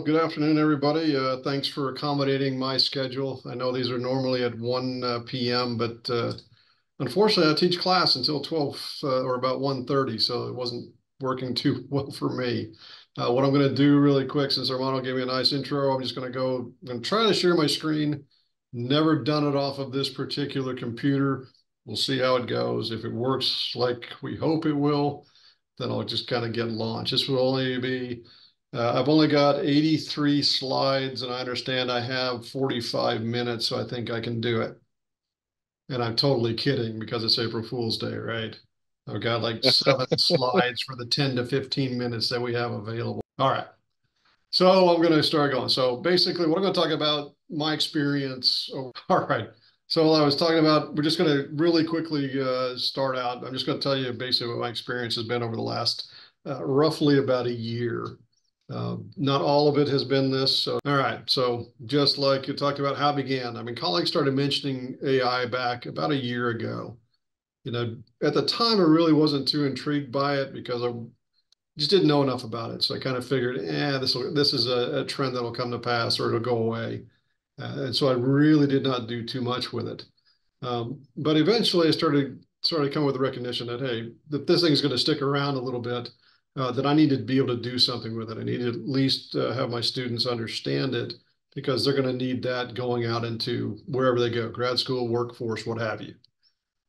good afternoon, everybody. Thanks for accommodating my schedule. I know these are normally at 1 p.m., but unfortunately, I teach class until 12 or about 1:30, so it wasn't working too well for me. What I'm going to do really quick, since Armando gave me a nice intro, I'm going to try to share my screen. Never done it off of this particular computer. We'll see how it goes. If it works like we hope it will, then I'll just kind of get launched. This will only be I've only got 83 slides, and I understand I have 45 minutes, so I think I can do it. And I'm totally kidding because it's April Fool's Day, right? I've got like 7 slides for the 10 to 15 minutes that we have available. All right. So I'm going to start going. So basically, what I'm going to talk about, my experience. Oh, all right. So I was talking about, we're just going to really quickly start out. I'm just going to tell you basically what my experience has been over the last roughly about a year. Not all of it has been this. So, all right. So just like you talked about how it began, I mean, colleagues started mentioning AI back about a year ago. At the time, I really wasn't too intrigued by it because I just didn't know enough about it. So I kind of figured, this is a trend that'll come to pass or it'll go away. And so I really did not do too much with it. But eventually I started coming with the recognition that, hey, that this thing is going to stick around a little bit, that I need to be able to do something with it. I need to at least have my students understand it because they're going to need that going out into wherever they go, grad school, workforce, what have you,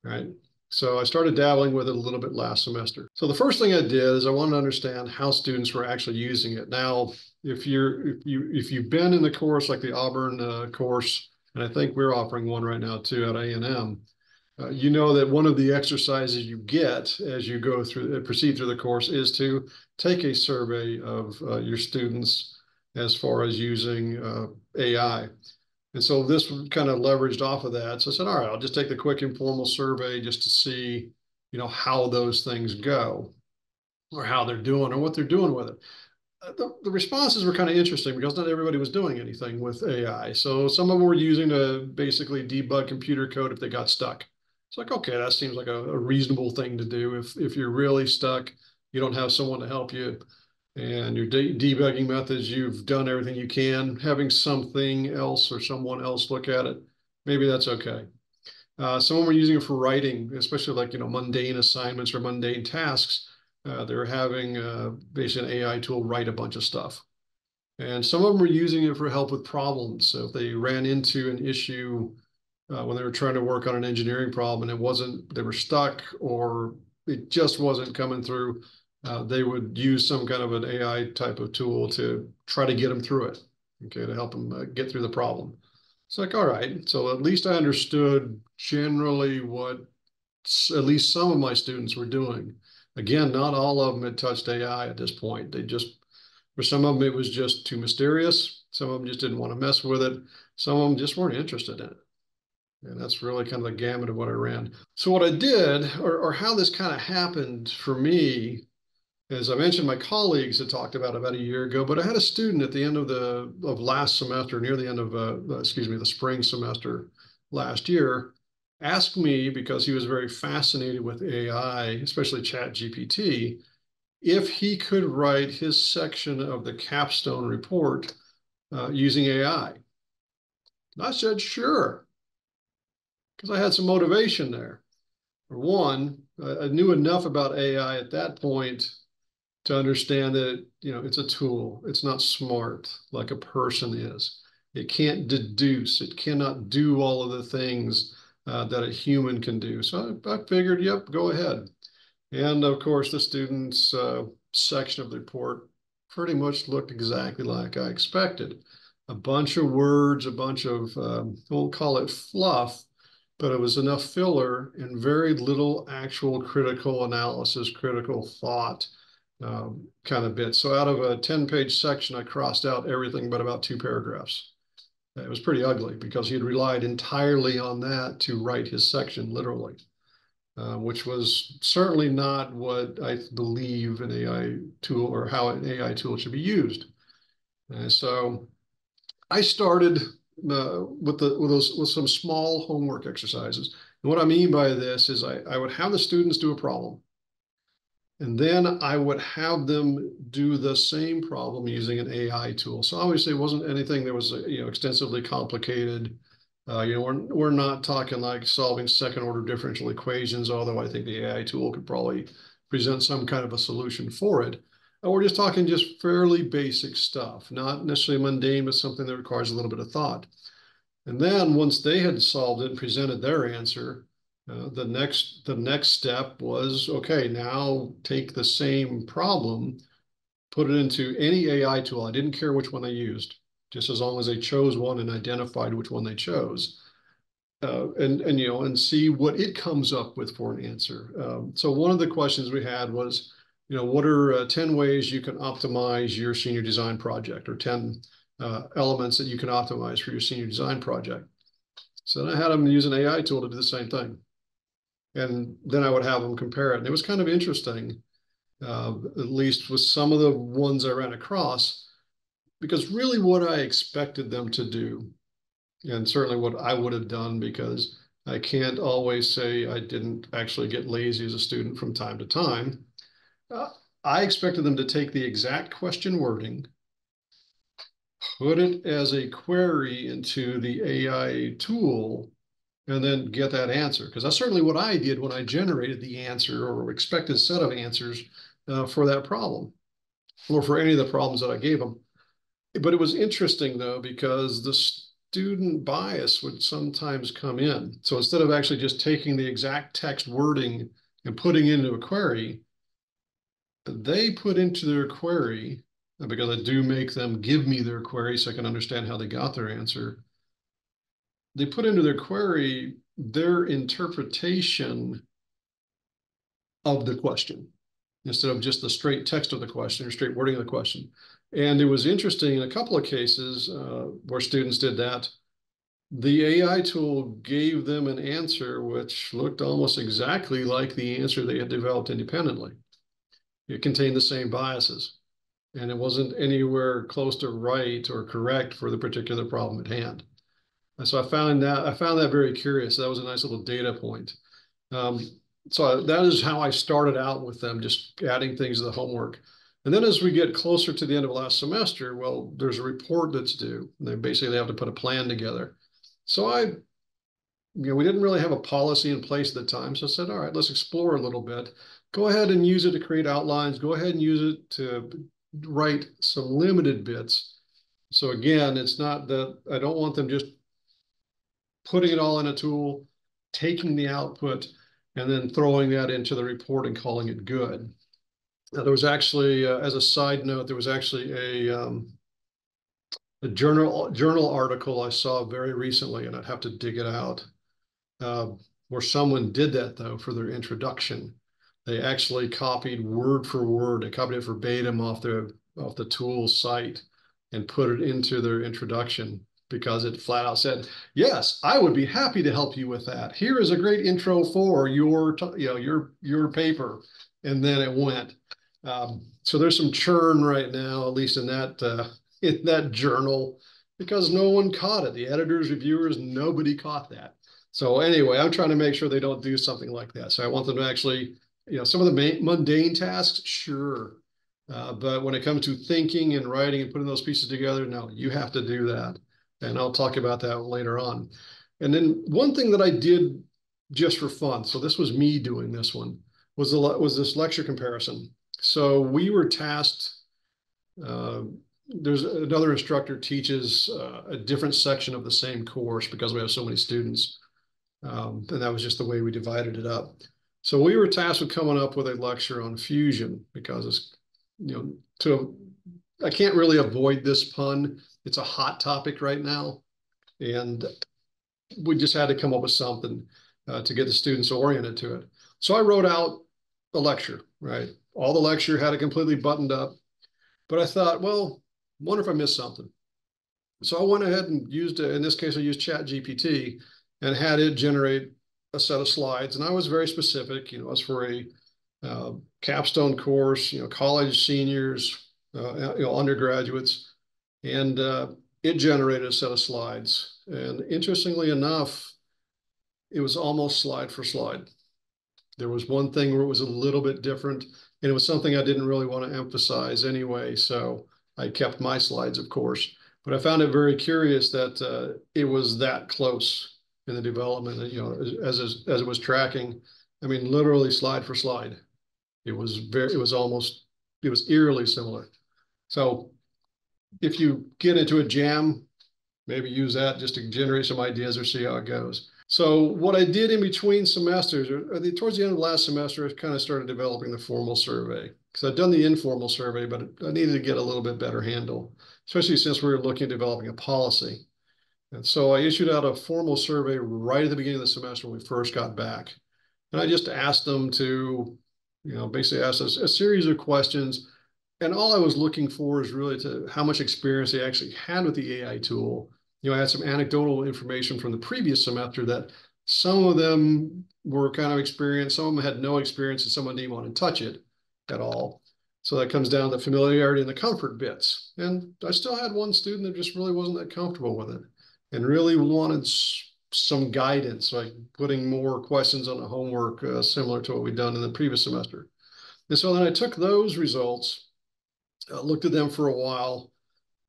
right? So I started dabbling with it a little bit last semester. So the first thing I did is I wanted to understand how students were actually using it. Now, if you've been in the course like the Auburn course, and I think we're offering one right now too at A&M, you know that one of the exercises you get as you proceed through the course is to take a survey of your students as far as using AI. And so this kind of leveraged off of that. So I said, all right, I'll just take the quick informal survey just to see, how those things go or how they're doing or what they're doing with it. The responses were kind of interesting because not everybody was doing anything with AI. So some of them were using to basically debug computer code if they got stuck. It's like, okay, that seems like a reasonable thing to do. If you're really stuck, you don't have someone to help you, and your debugging methods, you've done everything you can. Having something else or someone else look at it, maybe that's okay. Some of them are using it for writing, especially like, mundane assignments or mundane tasks. They're having basically an AI tool write a bunch of stuff. And some of them are using it for help with problems. So if they ran into an issue when they were trying to work on an engineering problem and they were stuck or it just wasn't coming through, they would use some kind of an AI type of tool to try to get them through it, okay, to help them get through the problem. It's like, all right, so at least I understood generally what at least some of my students were doing. Again, not all of them had touched AI at this point. For some of them, it was just too mysterious. Some of them just didn't want to mess with it. Some of them just weren't interested in it. And that's really kind of the gamut of what I ran. So what I did, or how this kind of happened for me, as I mentioned, my colleagues had talked about a year ago, but I had a student at the end of last semester, near the end of the spring semester last year, asked me because he was very fascinated with AI, especially Chat GPT, if he could write his section of the capstone report using AI. And I said, sure, because I had some motivation there. For one, I knew enough about AI at that point to understand that it's a tool. It's not smart like a person is. It can't deduce. It cannot do all of the things that a human can do. So I figured, yep, go ahead. And of course, the students' section of the report pretty much looked exactly like I expected. A bunch of words, a bunch of, I won't call it fluff, but it was enough filler and very little actual critical analysis, critical thought kind of bit. So out of a 10-page section, I crossed out everything but about 2 paragraphs. It was pretty ugly because he had relied entirely on that to write his section, literally, which was certainly not what I believe an AI tool or how an AI tool should be used. So I started with some small homework exercises. And what I mean by this is I would have the students do a problem. And then I would have them do the same problem using an AI tool. So obviously it wasn't anything that was, extensively complicated. We're not talking like solving second order differential equations, although I think the AI tool could probably present some kind of a solution for it. We're just talking just fairly basic stuff, not necessarily mundane, but something that requires a little bit of thought. And then once they had solved it and presented their answer, the next step was, okay, now take the same problem, put it into any AI tool. I didn't care which one they used, just as long as they chose one and identified which one they chose, and see what it comes up with for an answer. So one of the questions we had was, what are 10 ways you can optimize your senior design project, or 10 elements that you can optimize for your senior design project. So then I had them use an AI tool to do the same thing. And then I would have them compare it. And it was kind of interesting, at least with some of the ones I ran across, because really what I expected them to do, and certainly what I would have done, because I can't always say I didn't actually get lazy as a student from time to time. I expected them to take the exact question wording, put it as a query into the AI tool, and then get that answer. Because that's certainly what I did when I generated the answer or expected set of answers for that problem, or for any of the problems that I gave them. But it was interesting, though, because the student bias would sometimes come in. So instead of actually just taking the exact text wording and putting it into a query, they put into their query, because I do make them give me their query so I can understand how they got their answer. They put into their query their interpretation of the question instead of just the straight text of the question or straight wording of the question. And it was interesting in a couple of cases where students did that. The AI tool gave them an answer which looked almost exactly like the answer they had developed independently. It contained the same biases, and it wasn't anywhere close to right or correct for the particular problem at hand. So I found that very curious. That was a nice little data point. So that is how I started out with them, just adding things to the homework. And then as we get closer to the end of last semester, well, there's a report that's due. They basically have to put a plan together. So we didn't really have a policy in place at the time. So I said, all right, let's explore a little bit. Go ahead and use it to create outlines. Go ahead and use it to write some limited bits. So again, it's not that I don't want them just putting it all in a tool, taking the output, and then throwing that into the report and calling it good. Now, there was actually, as a side note, there was actually a journal article I saw very recently, and I'd have to dig it out, where someone did that, though, for their introduction. They actually copied word for word. They copied it verbatim off the tool site and put it into their introduction, because it flat out said, yes, I would be happy to help you with that. Here is a great intro for your paper. And then it went. So there's some churn right now, at least in that journal, because no one caught it. The editors, reviewers, nobody caught that. So anyway, I'm trying to make sure they don't do something like that. So I want them to actually, some of the mundane tasks, sure. But when it comes to thinking and writing and putting those pieces together, no, you have to do that. And I'll talk about that later on. And then one thing that I did just for fun, so this was me doing this one, was this lecture comparison. So we were tasked, there's another instructor teaches a different section of the same course because we have so many students. And that was just the way we divided it up. So we were tasked with coming up with a lecture on fusion, because it's, I can't really avoid this pun. It's a hot topic right now. And we just had to come up with something to get the students oriented to it. So I wrote out a lecture, right? All the lecture had it completely buttoned up. But I thought, well, wonder if I missed something. So I went ahead and used, in this case, I used ChatGPT and had it generate a set of slides. And I was very specific, as for a capstone course, college seniors, undergraduates, and it generated a set of slides. And interestingly enough, it was almost slide for slide. There was one thing where it was a little bit different. And it was something I didn't really want to emphasize anyway. So I kept my slides, of course. But I found it very curious that it was that close in the development, as it was tracking. I mean, literally slide for slide. It was eerily similar. So if you get into a jam, maybe use that just to generate some ideas or see how it goes. So what I did in between semesters, towards the end of last semester, I kind of started developing the formal survey because I'd done the informal survey, but I needed to get a little bit better handle, especially since we were looking at developing a policy. And so I issued out a formal survey right at the beginning of the semester when we first got back. And I just asked them to, basically ask us a series of questions. And all I was looking for is really to how much experience they actually had with the AI tool. I had some anecdotal information from the previous semester that some of them were kind of experienced, some of them had no experience, and some of them didn't want to touch it at all. So that comes down to familiarity and the comfort bits. And I still had one student that just really wasn't that comfortable with it and really wanted some guidance, like putting more questions on the homework, similar to what we'd done in the previous semester. And so then I took those results, looked at them for a while,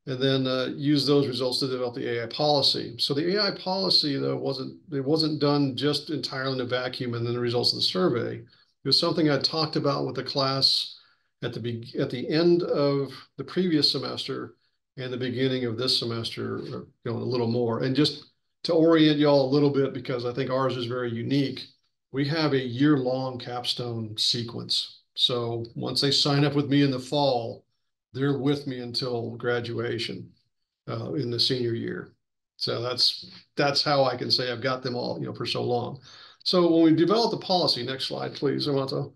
and then used those results to develop the AI policy. So the AI policy, though, wasn't done just entirely in a vacuum and then the results of the survey. It was something I talked about with the class at the end of the previous semester and the beginning of this semester, a little more. And just to orient y'all a little bit, because I think ours is very unique, we have a year-long capstone sequence. So once they sign up with me in the fall, they're with me until graduation in the senior year. So that's how I can say I've got them all, for so long. So when we developed the policy, next slide, please, Amato.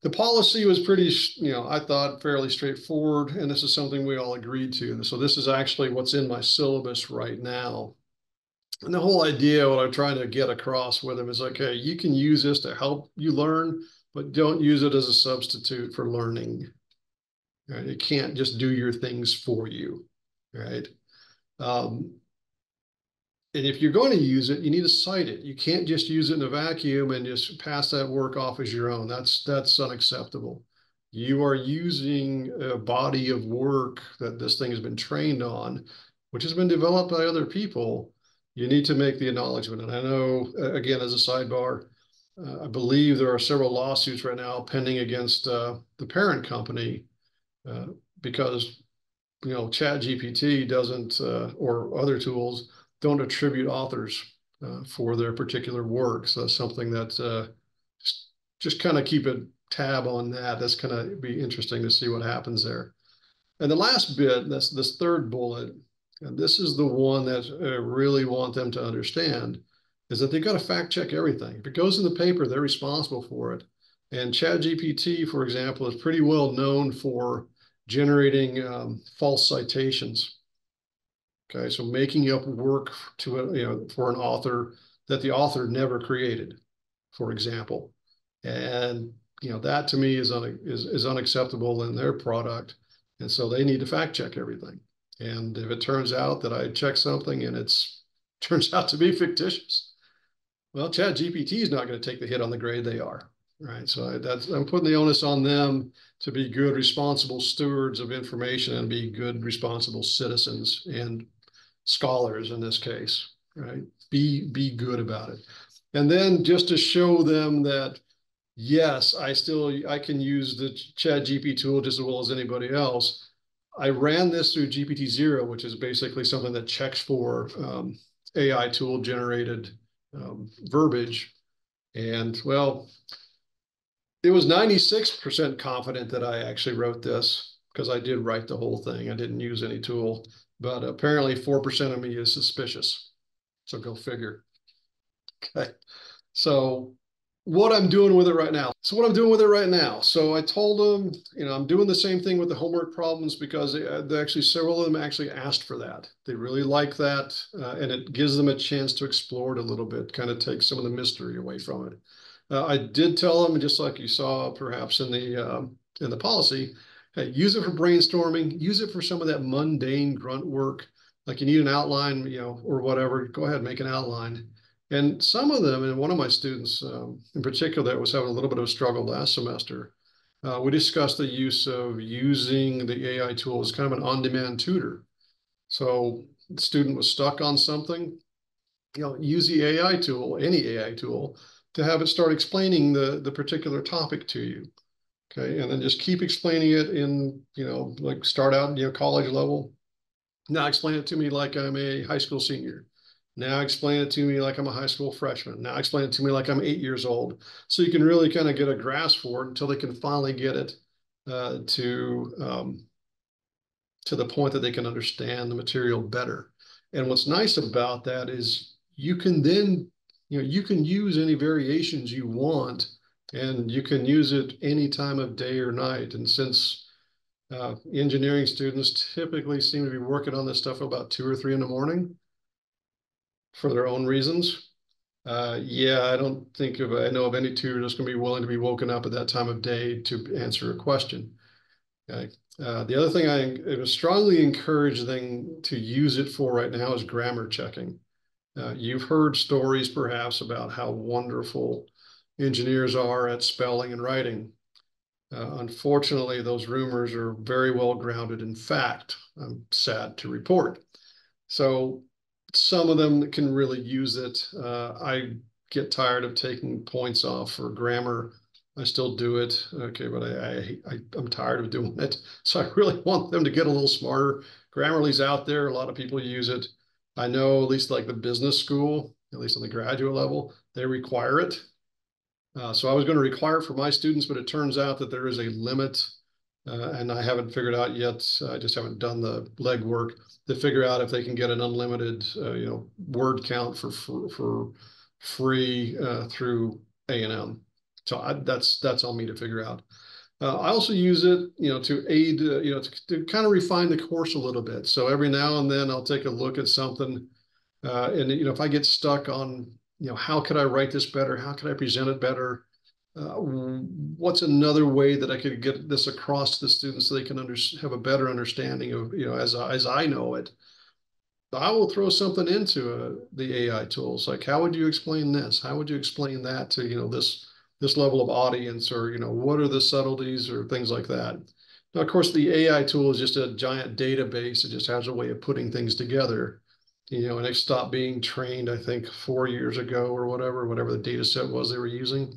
The policy was pretty, I thought fairly straightforward, and this is something we all agreed to. So this is actually what's in my syllabus right now. And the whole idea, what I'm trying to get across with them is, okay, you can use this to help you learn, but don't use it as a substitute for learning. Right? It can't just do your things for you, right? And if you're going to use it, you need to cite it. You can't just use it in a vacuum and just pass that work off as your own. That's unacceptable. You are using a body of work that this thing has been trained on, which has been developed by other people. You need to make the acknowledgement. And I know, again, as a sidebar, I believe there are several lawsuits right now pending against the parent company because ChatGPT doesn't, or other tools don't attribute authors for their particular work. So that's something that just kind of keep a tab on that. That's going to be interesting to see what happens there. And the last bit, that's this third bullet, and this is the one that I really want them to understand, is that they've got to fact check everything. If it goes in the paper, they're responsible for it. And ChatGPT, for example, is pretty well known for generating false citations. Okay, so making up work for an author that the author never created, for example, and that to me is unacceptable in their product, and so they need to fact check everything. And if it turns out that I check something and turns out to be fictitious, well, ChatGPT is not going to take the hit on the grade they are. Right. So I'm putting the onus on them to be good, responsible stewards of information and be good, responsible citizens and scholars in this case. Right. Be good about it. And then just to show them that, yes, I can use the ChatGPT tool just as well as anybody else. I ran this through GPT-0, which is basically something that checks for AI tool generated verbiage. And well, it was 96% confident that I actually wrote this because I did write the whole thing. I didn't use any tool, but apparently 4% of me is suspicious. So go figure. Okay. So what I'm doing with it right now. So I told them, I'm doing the same thing with the homework problems because several of them actually asked for that. They really like that. And it gives them a chance to explore it a little bit, kind of take some of the mystery away from it. I did tell them, just like you saw perhaps in the policy, hey, use it for brainstorming, use it for some of that mundane grunt work, like you need an outline, or whatever, go ahead, make an outline. And some of them, and one of my students in particular that was having a little bit of a struggle last semester, We discussed the use of using the AI tool as kind of an on-demand tutor. So the student was stuck on something, use the AI tool, any AI tool, to have it start explaining the particular topic to you. Okay, and then just keep explaining it in, like start out, college level. Now explain it to me like I'm a high school senior. Now explain it to me like I'm a high school freshman. Now explain it to me like I'm 8 years old. So you can really kind of get a grasp for it until they can finally get it to the point that they can understand the material better. And what's nice about that is you can then, you can use any variations you want, and you can use it any time of day or night. And since engineering students typically seem to be working on this stuff about 2 or 3 in the morning for their own reasons. Yeah, I don't think I know of any tutor that's going to be willing to be woken up at that time of day to answer a question. Okay. The other thing I would strongly encourage them to use it for right now is grammar checking. You've heard stories perhaps about how wonderful engineers are at spelling and writing. Unfortunately, those rumors are very well grounded in fact. I'm sad to report. So some of them can really use it. I get tired of taking points off for grammar. I still do it, okay, but I'm tired of doing it. So I really want them to get a little smarter. Grammarly's out there. A lot of people use it. I know at least like the business school, at least on the graduate level, they require it. So I was going to require it for my students, but it turns out that there is a limit, and I haven't figured out yet. I just haven't done the legwork to figure out if they can get an unlimited, word count for free through A&M. So that's on me to figure out. I also use it, to aid, to kind of refine the course a little bit. So every now and then I'll take a look at something, and if I get stuck on, how could I write this better? How could I present it better? What's another way that I could get this across to the students so they can have a better understanding of, as I know it. I will throw something into the AI tools. Like, how would you explain this? How would you explain that to, this level of audience, or, what are the subtleties or things like that? Now, of course, the AI tool is just a giant database. It just has a way of putting things together, and it stopped being trained, I think, 4 years ago or whatever the data set was they were using.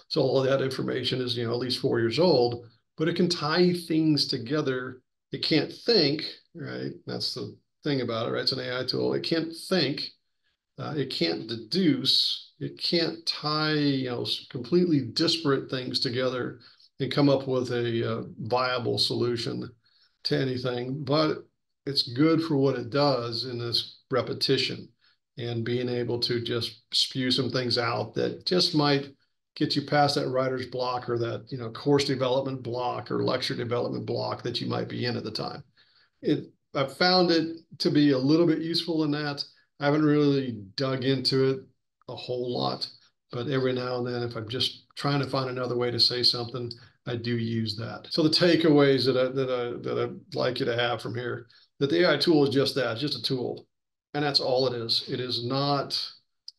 So all of that information is, at least 4 years old, but it can tie things together. It can't think, right? That's the thing about it, right? It's an AI tool. It can't think. It can't deduce. It can't tie, completely disparate things together and come up with a viable solution to anything. But it's good for what it does in this repetition and being able to just spew some things out that just might get you past that writer's block, or that, course development block or lecture development block that you might be in at the time. I've found it to be a little bit useful in that. I haven't really dug into it a whole lot, but every now and then, if I'm just trying to find another way to say something, I do use that. So the takeaways that I'd like you to have from here, that the AI tool is just that, it's just a tool. And that's all it is. It is not,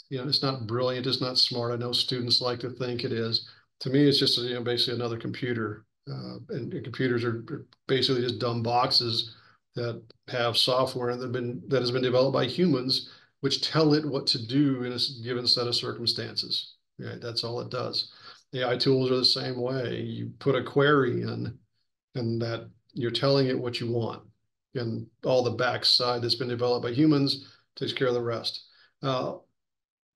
it's not brilliant. It's not smart. I know students like to think it is. To me, it's just, basically another computer. And computers are basically just dumb boxes that have software that has been developed by humans, which tell it what to do in a given set of circumstances. Right? That's all it does. AI tools are the same way. You put a query in, and that you're telling it what you want. And all the backside that's been developed by humans takes care of the rest.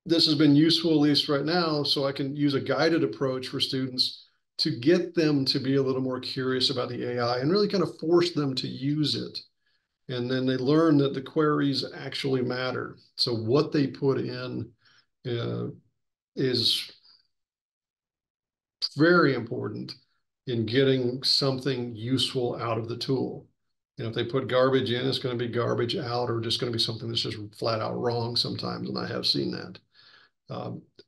This has been useful, at least right now, so I can use a guided approach for students to get them to be a little more curious about the AI and really kind of force them to use it. And then they learn that the queries actually matter. So what they put in is very important in getting something useful out of the tool. If they put garbage in, it's going to be garbage out, or just going to be something that's just flat out wrong sometimes, and I have seen that.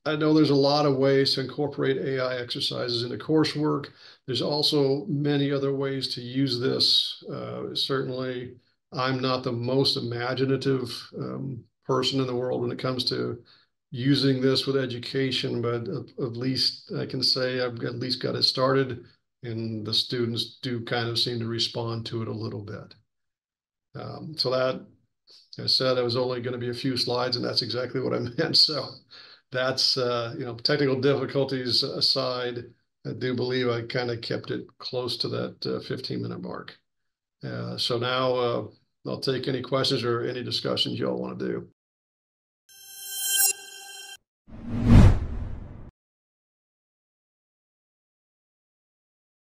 I know there's a lot of ways to incorporate AI exercises into coursework. There's also many other ways to use this. Certainly, I'm not the most imaginative person in the world when it comes to using this with education, but at least I can say I've at least got it started, and the students do kind of seem to respond to it a little bit. So that, I said it was only going to be a few slides, and that's exactly what I meant. So that's, technical difficulties aside, I do believe I kind of kept it close to that 15-minute mark. So now I'll take any questions or any discussions y'all want to do.